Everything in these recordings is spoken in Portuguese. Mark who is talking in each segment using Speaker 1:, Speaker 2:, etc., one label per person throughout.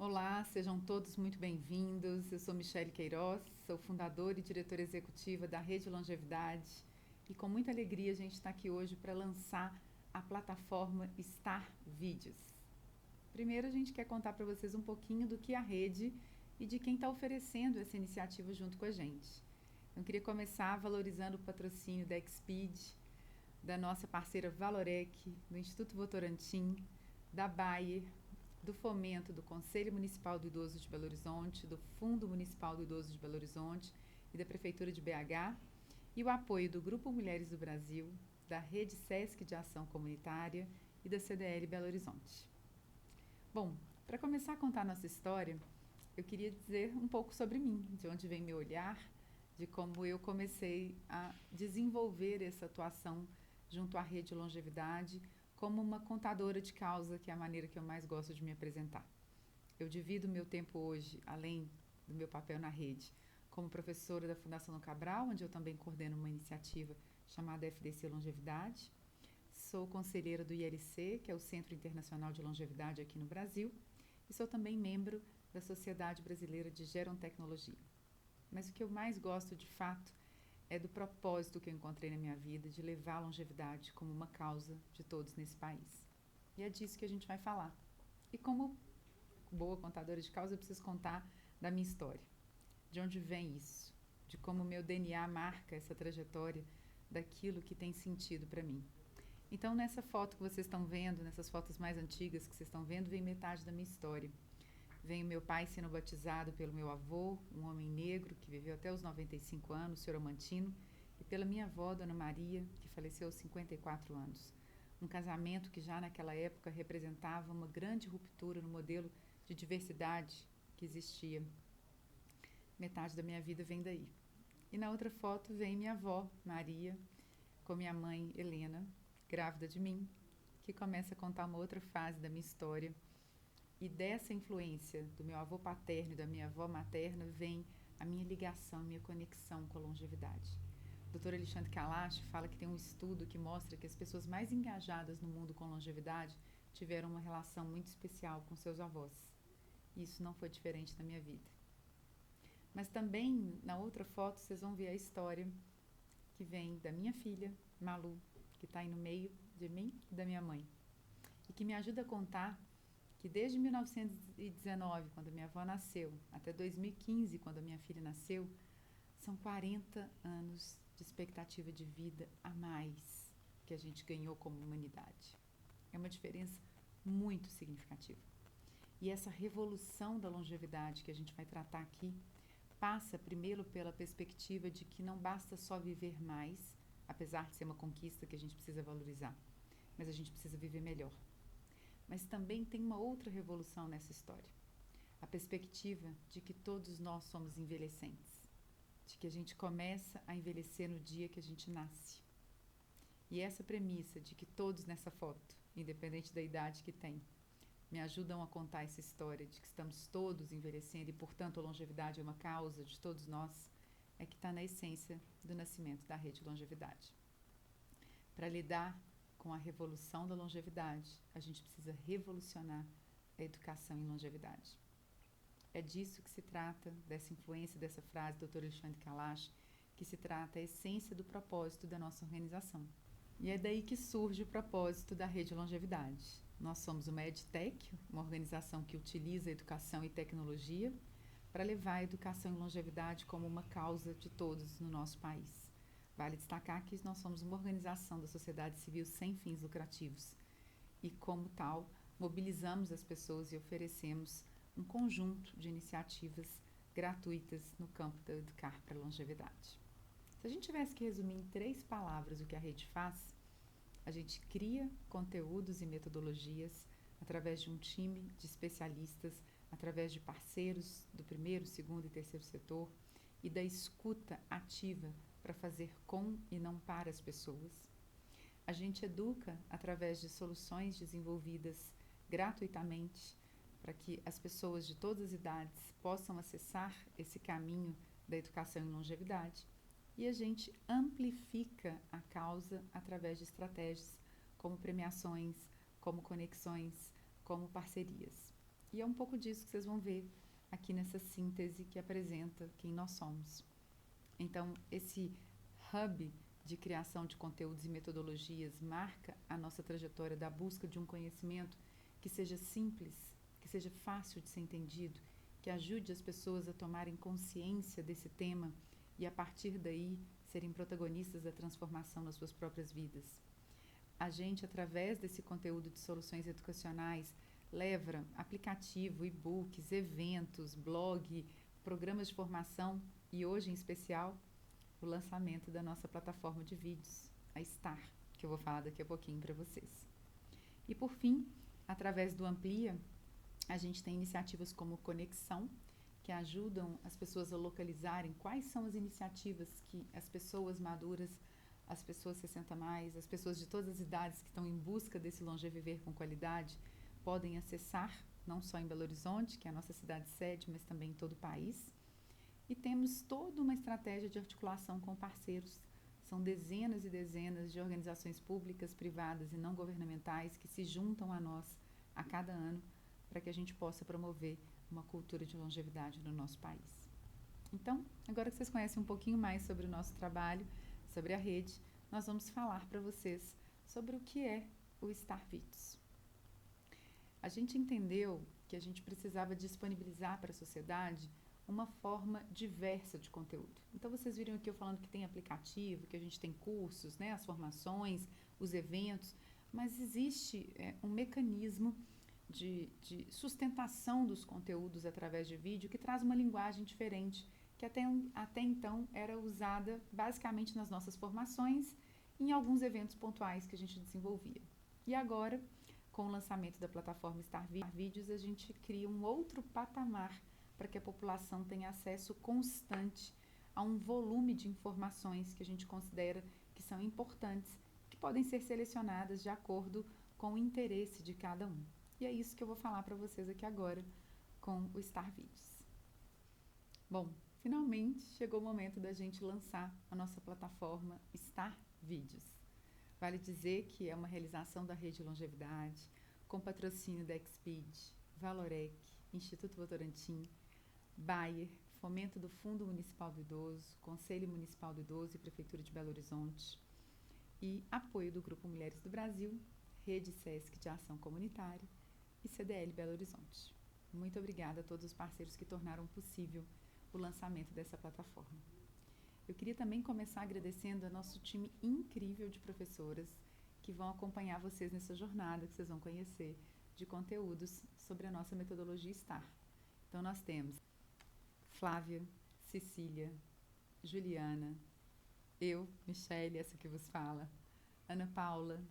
Speaker 1: Olá, sejam todos muito bem-vindos. Eu sou Michele Queiroz, sou fundadora e diretora executiva da Rede Longevidade e com muita alegria a gente está aqui hoje para lançar a plataforma Star Vídeos. Primeiro a gente quer contar para vocês um pouquinho do que é a rede e de quem está oferecendo essa iniciativa junto com a gente. Eu queria começar valorizando o patrocínio da Exped, da nossa parceira Valorec, do Instituto Votorantim, da Bayer, do Fomento do Conselho Municipal do Idoso de Belo Horizonte, do Fundo Municipal do Idoso de Belo Horizonte e da Prefeitura de BH, e o apoio do Grupo Mulheres do Brasil, da Rede Sesc de Ação Comunitária e da CDL Belo Horizonte. Bom, para começar a contar a nossa história, eu queria dizer um pouco sobre mim, de onde vem meu olhar, de como eu comecei a desenvolver essa atuação junto à Rede Longevidade, como uma contadora de causa, que é a maneira que eu mais gosto de me apresentar. Eu divido meu tempo hoje, além do meu papel na rede, como professora da Fundação No Cabral, onde eu também coordeno uma iniciativa chamada FDC Longevidade. Sou conselheira do ILC, que é o Centro Internacional de Longevidade aqui no Brasil, e sou também membro da Sociedade Brasileira de Gerontecnologia. Mas o que eu mais gosto, de fato, é do propósito que eu encontrei na minha vida de levar a longevidade como uma causa de todos nesse país. E é disso que a gente vai falar. E como boa contadora de causa, eu preciso contar da minha história. De onde vem isso? De como o meu DNA marca essa trajetória daquilo que tem sentido para mim. Então, nessa foto que vocês estão vendo, nessas fotos mais antigas que vocês estão vendo, vem metade da minha história. Vem o meu pai sendo batizado pelo meu avô, um homem negro que viveu até os 95 anos, o senhor Amantino, e pela minha avó, Dona Maria, que faleceu aos 54 anos. Um casamento que já naquela época representava uma grande ruptura no modelo de diversidade que existia. Metade da minha vida vem daí. E na outra foto vem minha avó, Maria, com minha mãe, Helena, grávida de mim, que começa a contar uma outra fase da minha história. E dessa influência do meu avô paterno e da minha avó materna vem a minha ligação, a minha conexão com a longevidade. O Dr. Alexandre Kalash fala que tem um estudo que mostra que as pessoas mais engajadas no mundo com longevidade tiveram uma relação muito especial com seus avós. E isso não foi diferente na minha vida. Mas também, na outra foto, vocês vão ver a história que vem da minha filha, Malu, que está aí no meio de mim e da minha mãe. E que me ajuda a contar que desde 1919, quando minha avó nasceu, até 2015, quando a minha filha nasceu, são 40 anos de expectativa de vida a mais que a gente ganhou como humanidade. É uma diferença muito significativa. E essa revolução da longevidade que a gente vai tratar aqui passa primeiro pela perspectiva de que não basta só viver mais, apesar de ser uma conquista que a gente precisa valorizar, mas a gente precisa viver melhor. Mas também tem uma outra revolução nessa história. A perspectiva de que todos nós somos envelhecentes. De que a gente começa a envelhecer no dia que a gente nasce. E essa premissa de que todos nessa foto, independente da idade que tem, me ajudam a contar essa história de que estamos todos envelhecendo e, portanto, a longevidade é uma causa de todos nós, é que está na essência do nascimento da Rede Longevidade. Para lidar com a revolução da longevidade, a gente precisa revolucionar a educação em longevidade. É disso que se trata, dessa influência dessa frase do Dr. Alexandre Kalash, que se trata a essência do propósito da nossa organização. E é daí que surge o propósito da Rede Longevidade. Nós somos uma EdTech, uma organização que utiliza educação e tecnologia para levar a educação e longevidade como uma causa de todos no nosso país. Vale destacar que nós somos uma organização da sociedade civil sem fins lucrativos e, como tal, mobilizamos as pessoas e oferecemos um conjunto de iniciativas gratuitas no campo da Educar para a Longevidade. Se a gente tivesse que resumir em 3 palavras o que a rede faz, a gente cria conteúdos e metodologias através de um time de especialistas, através de parceiros do primeiro, segundo e terceiro setor e da escuta ativa para fazer com e não para as pessoas. A gente educa através de soluções desenvolvidas gratuitamente para que as pessoas de todas as idades possam acessar esse caminho da educação em longevidade. E a gente amplifica a causa através de estratégias como premiações, como conexões, como parcerias. E é um pouco disso que vocês vão ver aqui nessa síntese que apresenta quem nós somos. Então, esse hub de criação de conteúdos e metodologias marca a nossa trajetória da busca de um conhecimento que seja simples, que seja fácil de ser entendido, que ajude as pessoas a tomarem consciência desse tema e, a partir daí, serem protagonistas da transformação nas suas próprias vidas. A gente, através desse conteúdo de soluções educacionais, leva aplicativo, e-books, eventos, blog, programas de formação e, hoje em especial, o lançamento da nossa plataforma de vídeos, a Star, que eu vou falar daqui a pouquinho para vocês. E, por fim, através do Amplia, a gente tem iniciativas como Conexão, que ajudam as pessoas a localizarem quais são as iniciativas que as pessoas maduras, as pessoas 60 mais, as pessoas de todas as idades que estão em busca desse longeviver com qualidade, podem acessar, não só em Belo Horizonte, que é a nossa cidade sede, mas também em todo o país. E temos toda uma estratégia de articulação com parceiros. São dezenas e dezenas de organizações públicas, privadas e não governamentais que se juntam a nós a cada ano para que a gente possa promover uma cultura de longevidade no nosso país. Então, agora que vocês conhecem um pouquinho mais sobre o nosso trabalho, sobre a rede, nós vamos falar para vocês sobre o que é o Star Vídeos. A gente entendeu que a gente precisava disponibilizar para a sociedade uma forma diversa de conteúdo. Então, vocês viram aqui eu falando que tem aplicativo, que a gente tem cursos, né, as formações, os eventos, mas existe um mecanismo de sustentação dos conteúdos através de vídeo que traz uma linguagem diferente, que até então era usada basicamente nas nossas formações e em alguns eventos pontuais que a gente desenvolvia. E agora, com o lançamento da plataforma Star Vídeos, a gente cria um outro patamar para que a população tenha acesso constante a um volume de informações que a gente considera que são importantes, que podem ser selecionadas de acordo com o interesse de cada um. E é isso que eu vou falar para vocês aqui agora com o Star Vídeos. Bom, finalmente chegou o momento da gente lançar a nossa plataforma Star Vídeos. Vale dizer que é uma realização da Rede Longevidade, com patrocínio da Exped, Valorec, Instituto Votorantim, Bayer, fomento do Fundo Municipal do Idoso, Conselho Municipal do Idoso e Prefeitura de Belo Horizonte, e apoio do Grupo Mulheres do Brasil, Rede Sesc de Ação Comunitária e CDL Belo Horizonte. Muito obrigada a todos os parceiros que tornaram possível o lançamento dessa plataforma. Eu queria também começar agradecendo ao nosso time incrível de professoras que vão acompanhar vocês nessa jornada que vocês vão conhecer de conteúdos sobre a nossa metodologia STAR. Então, nós temos Flávia, Cecília, Juliana, eu, Michele, essa que vos fala, Ana Paula,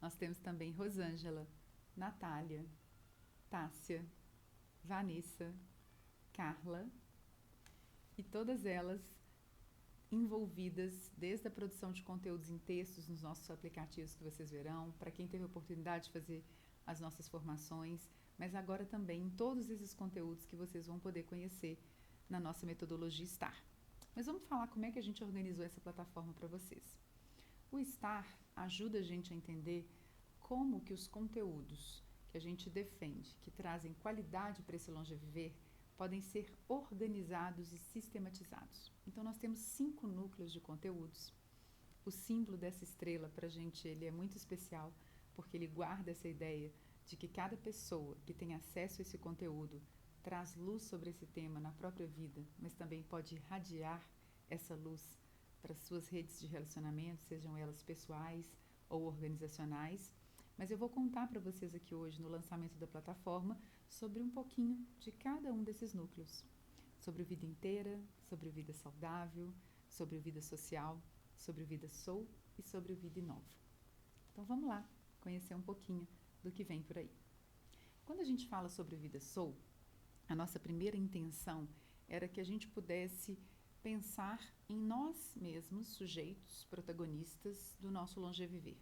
Speaker 1: nós temos também Rosângela, Natália, Tássia, Vanessa, Carla, e todas elas envolvidas desde a produção de conteúdos em textos nos nossos aplicativos que vocês verão, para quem teve a oportunidade de fazer as nossas formações, mas agora também em todos esses conteúdos que vocês vão poder conhecer na nossa metodologia STAR. Mas vamos falar como é que a gente organizou essa plataforma para vocês. O STAR ajuda a gente a entender como que os conteúdos que a gente defende, que trazem qualidade para esse longeviver, podem ser organizados e sistematizados. Então, nós temos 5 núcleos de conteúdos. O símbolo dessa estrela, para a gente, ele é muito especial, porque ele guarda essa ideia de que cada pessoa que tem acesso a esse conteúdo traz luz sobre esse tema na própria vida, mas também pode irradiar essa luz para as suas redes de relacionamento, sejam elas pessoais ou organizacionais. Mas eu vou contar para vocês aqui hoje, no lançamento da plataforma, sobre um pouquinho de cada um desses núcleos. Sobre o Vida Inteira, sobre o Vida Saudável, sobre o Vida Social, sobre o Vida Soul e sobre o Vida Inova. Então vamos lá, conhecer um pouquinho do que vem por aí. Quando a gente fala sobre o Vida Soul, a nossa primeira intenção era que a gente pudesse pensar em nós mesmos, sujeitos, protagonistas do nosso longeviver.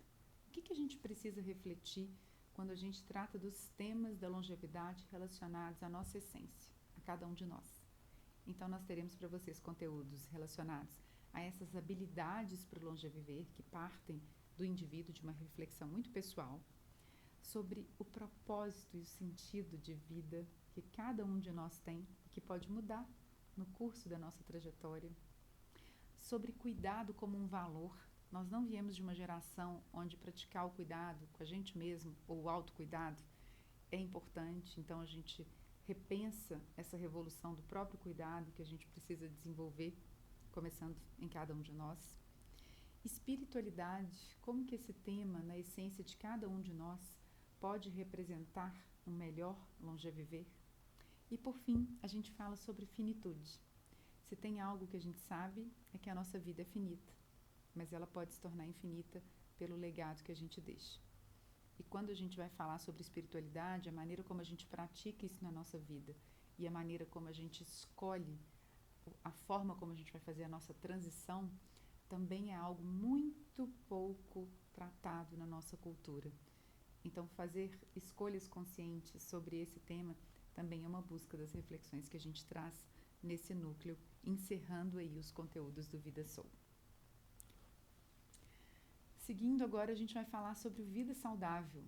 Speaker 1: O que a gente precisa refletir quando a gente trata dos temas da longevidade relacionados à nossa essência, a cada um de nós? Então, nós teremos para vocês conteúdos relacionados a essas habilidades para o longeviver que partem do indivíduo de uma reflexão muito pessoal, sobre o propósito e o sentido de vida que cada um de nós tem e que pode mudar no curso da nossa trajetória, sobre cuidado como um valor. Nós não viemos de uma geração onde praticar o cuidado com a gente mesmo ou o autocuidado é importante, então a gente repensa essa revolução do próprio cuidado que a gente precisa desenvolver, começando em cada um de nós. Espiritualidade, como que esse tema, na essência de cada um de nós, pode representar um melhor longeviver? E por fim, a gente fala sobre finitude. Se tem algo que a gente sabe, é que a nossa vida é finita, mas ela pode se tornar infinita pelo legado que a gente deixa. E quando a gente vai falar sobre espiritualidade, a maneira como a gente pratica isso na nossa vida e a maneira como a gente escolhe, a forma como a gente vai fazer a nossa transição, também é algo muito pouco tratado na nossa cultura. Então, fazer escolhas conscientes sobre esse tema também é uma busca das reflexões que a gente traz nesse núcleo, encerrando aí os conteúdos do Vida Soul. Seguindo agora, a gente vai falar sobre vida saudável.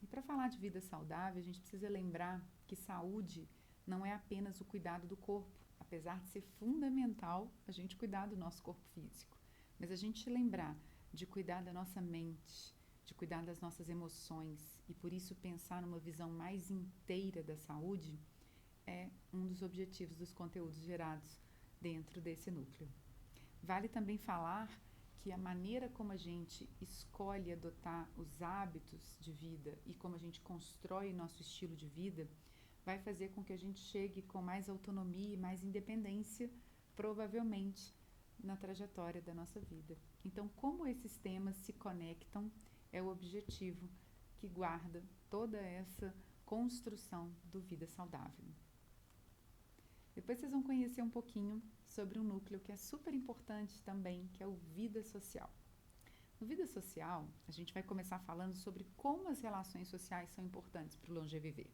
Speaker 1: E para falar de vida saudável, a gente precisa lembrar que saúde não é apenas o cuidado do corpo, apesar de ser fundamental a gente cuidar do nosso corpo físico. Mas a gente lembrar de cuidar da nossa mente, de cuidar das nossas emoções e por isso pensar numa visão mais inteira da saúde é um dos objetivos dos conteúdos gerados dentro desse núcleo. Vale também falar que a maneira como a gente escolhe adotar os hábitos de vida e como a gente constrói nosso estilo de vida vai fazer com que a gente chegue com mais autonomia e mais independência, provavelmente, na trajetória da nossa vida. Então, como esses temas se conectam é o objetivo que guarda toda essa construção do Vida Saudável. Depois vocês vão conhecer um pouquinho sobre um núcleo que é super importante também, que é o Vida Social. No Vida Social, a gente vai começar falando sobre como as relações sociais são importantes para o longeviver.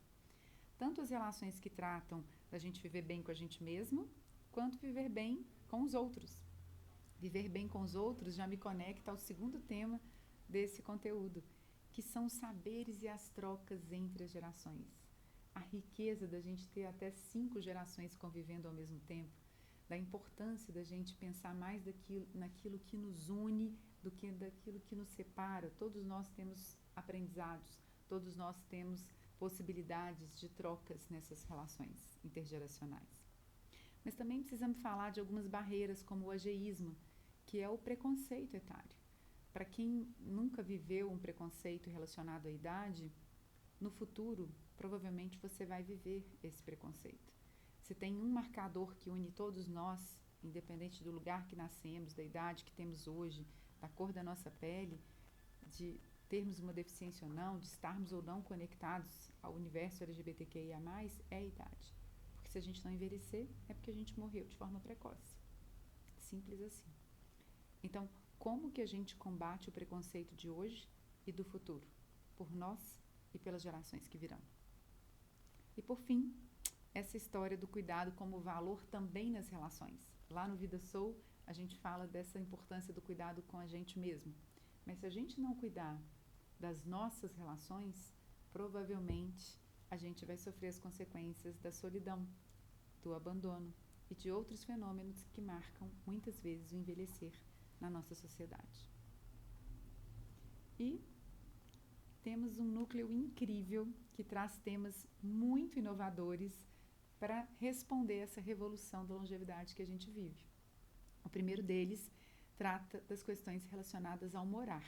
Speaker 1: Tanto as relações que tratam da gente viver bem com a gente mesmo, quanto viver bem com os outros. Viver bem com os outros já me conecta ao segundo tema desse conteúdo, que são os saberes e as trocas entre as gerações. A riqueza da gente ter até 5 gerações convivendo ao mesmo tempo, da importância da gente pensar mais naquilo que nos une do que daquilo que nos separa. Todos nós temos aprendizados, todos nós temos possibilidades de trocas nessas relações intergeracionais. Mas também precisamos falar de algumas barreiras, como o ageísmo, que é o preconceito etário. Para quem nunca viveu um preconceito relacionado à idade, no futuro, provavelmente você vai viver esse preconceito. Se tem um marcador que une todos nós, independente do lugar que nascemos, da idade que temos hoje, da cor da nossa pele, de termos uma deficiência ou não, de estarmos ou não conectados ao universo LGBTQIA+, é a idade. Porque se a gente não envelhecer, é porque a gente morreu de forma precoce. Simples assim. Então, como que a gente combate o preconceito de hoje e do futuro? Por nós e pelas gerações que virão. E por fim, essa história do cuidado como valor também nas relações. Lá no Vida Soul, a gente fala dessa importância do cuidado com a gente mesmo. Mas se a gente não cuidar das nossas relações, provavelmente a gente vai sofrer as consequências da solidão, do abandono e de outros fenômenos que marcam muitas vezes o envelhecer na nossa sociedade. E temos um núcleo incrível que traz temas muito inovadores para responder essa revolução da longevidade que a gente vive. O primeiro deles trata das questões relacionadas ao morar.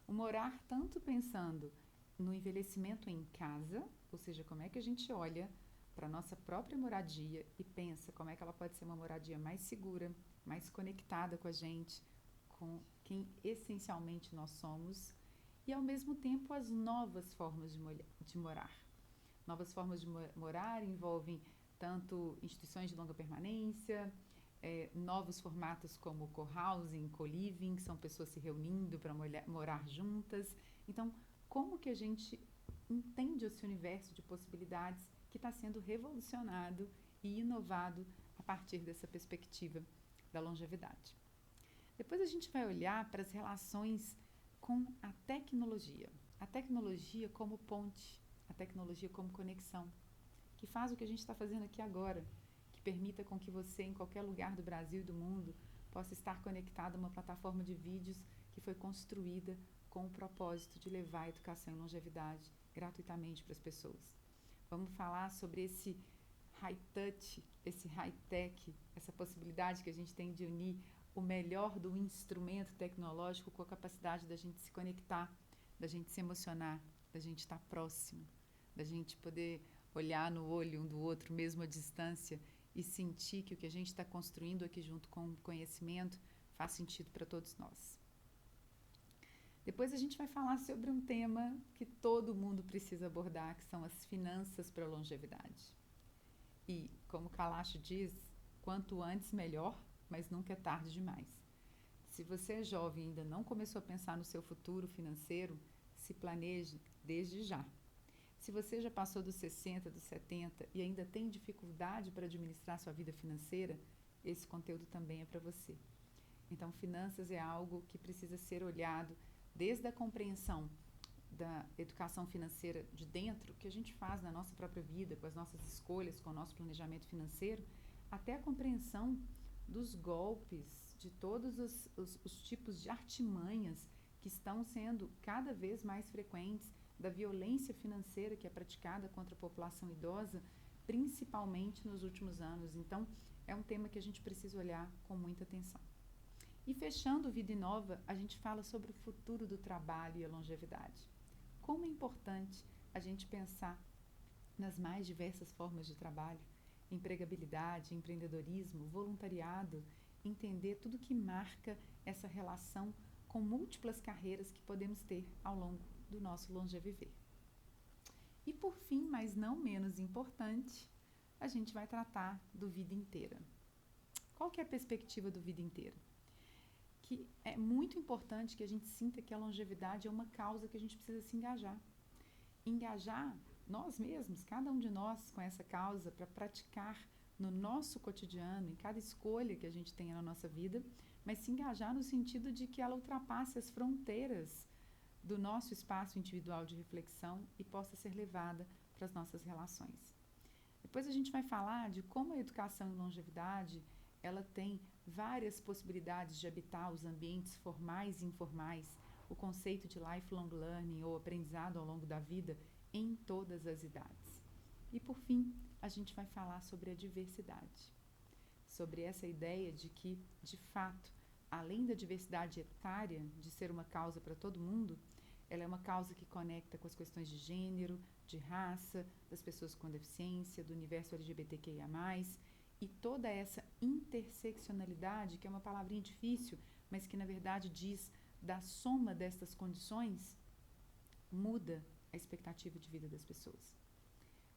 Speaker 1: O morar tanto pensando no envelhecimento em casa, ou seja, como é que a gente olha para a nossa própria moradia e pensa como é que ela pode ser uma moradia mais segura, mais conectada com a gente, com quem essencialmente nós somos, e ao mesmo tempo as novas formas de morar. Novas formas de morar envolvem tanto instituições de longa permanência, novos formatos como co-housing, co-living, são pessoas se reunindo para morar juntas. Então, como que a gente entende esse universo de possibilidades que está sendo revolucionado e inovado a partir dessa perspectiva da longevidade? Depois a gente vai olhar para as relações com a tecnologia. A tecnologia como ponte, a tecnologia como conexão, que faz o que a gente está fazendo aqui agora, que permita com que você, em qualquer lugar do Brasil e do mundo, possa estar conectado a uma plataforma de vídeos que foi construída com o propósito de levar a educação e longevidade gratuitamente para as pessoas. Vamos falar sobre esse high-touch, esse high-tech, essa possibilidade que a gente tem de unir o melhor do instrumento tecnológico com a capacidade da gente se conectar, da gente se emocionar, da gente estar próximo, da gente poder olhar no olho um do outro, mesmo à distância, e sentir que o que a gente está construindo aqui junto com o conhecimento faz sentido para todos nós. Depois a gente vai falar sobre um tema que todo mundo precisa abordar, que são as finanças para a longevidade. E, como Kalash diz, quanto antes melhor, mas nunca é tarde demais. Se você é jovem e ainda não começou a pensar no seu futuro financeiro, se planeje desde já. Se você já passou dos 60, dos 70 e ainda tem dificuldade para administrar sua vida financeira, esse conteúdo também é para você. Então, finanças é algo que precisa ser olhado desde a compreensão da educação financeira de dentro, que a gente faz na nossa própria vida, com as nossas escolhas, com o nosso planejamento financeiro, até a compreensão dos golpes, de todos os tipos de artimanhas que estão sendo cada vez mais frequentes, da violência financeira que é praticada contra a população idosa, principalmente nos últimos anos. Então, é um tema que a gente precisa olhar com muita atenção. E fechando Vida Inova, a gente fala sobre o futuro do trabalho e a longevidade. Como é importante a gente pensar nas mais diversas formas de trabalho, empregabilidade, empreendedorismo, voluntariado, entender tudo que marca essa relação com múltiplas carreiras que podemos ter ao longo do nosso longeviver. E por fim, mas não menos importante, a gente vai tratar do Vida Inteira. Qual que é a perspectiva do Vida Inteira? Que é muito importante que a gente sinta que a longevidade é uma causa que a gente precisa se engajar. Engajar nós mesmos, cada um de nós com essa causa, para praticar no nosso cotidiano, em cada escolha que a gente tenha na nossa vida, mas se engajar no sentido de que ela ultrapasse as fronteiras do nosso espaço individual de reflexão e possa ser levada para as nossas relações. Depois a gente vai falar de como a educação em longevidade ela tem várias possibilidades de habitar os ambientes formais e informais, o conceito de lifelong learning ou aprendizado ao longo da vida em todas as idades. E por fim, a gente vai falar sobre a diversidade, sobre essa ideia de que, de fato, além da diversidade etária, de ser uma causa para todo mundo, ela é uma causa que conecta com as questões de gênero, de raça, das pessoas com deficiência, do universo LGBTQIA+, e toda essa interseccionalidade, que é uma palavrinha difícil, mas que na verdade diz da soma destas condições, muda a expectativa de vida das pessoas.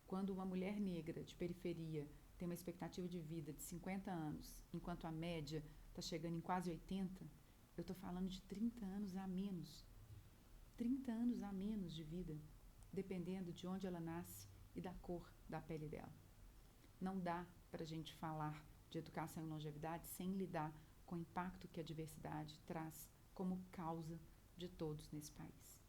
Speaker 1: Quando uma mulher negra de periferia tem uma expectativa de vida de 50 anos, enquanto a média está chegando em quase 80, eu estou falando de 30 anos a menos. 30 anos a menos de vida, dependendo de onde ela nasce e da cor da pele dela. Não dá para a gente falar de educação e longevidade sem lidar com o impacto que a diversidade traz como causa de todos nesse país.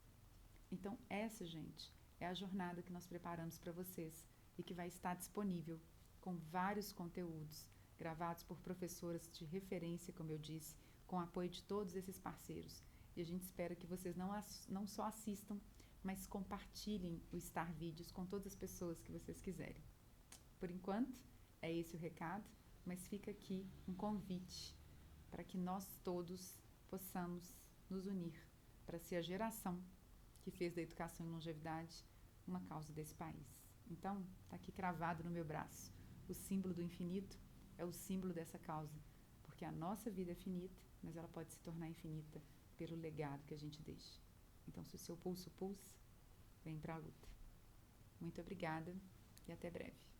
Speaker 1: Então, essa, gente, é a jornada que nós preparamos para vocês e que vai estar disponível com vários conteúdos gravados por professoras de referência, como eu disse, com o apoio de todos esses parceiros. E a gente espera que vocês não só assistam, mas compartilhem o Star Vídeos com todas as pessoas que vocês quiserem. Por enquanto, é esse o recado, mas fica aqui um convite para que nós todos possamos nos unir para ser a geração que fez da educação e longevidade uma causa desse país. Então, está aqui cravado no meu braço. O símbolo do infinito é o símbolo dessa causa, porque a nossa vida é finita, mas ela pode se tornar infinita pelo legado que a gente deixa. Então, se o seu pulsa, vem para a luta. Muito obrigada e até breve.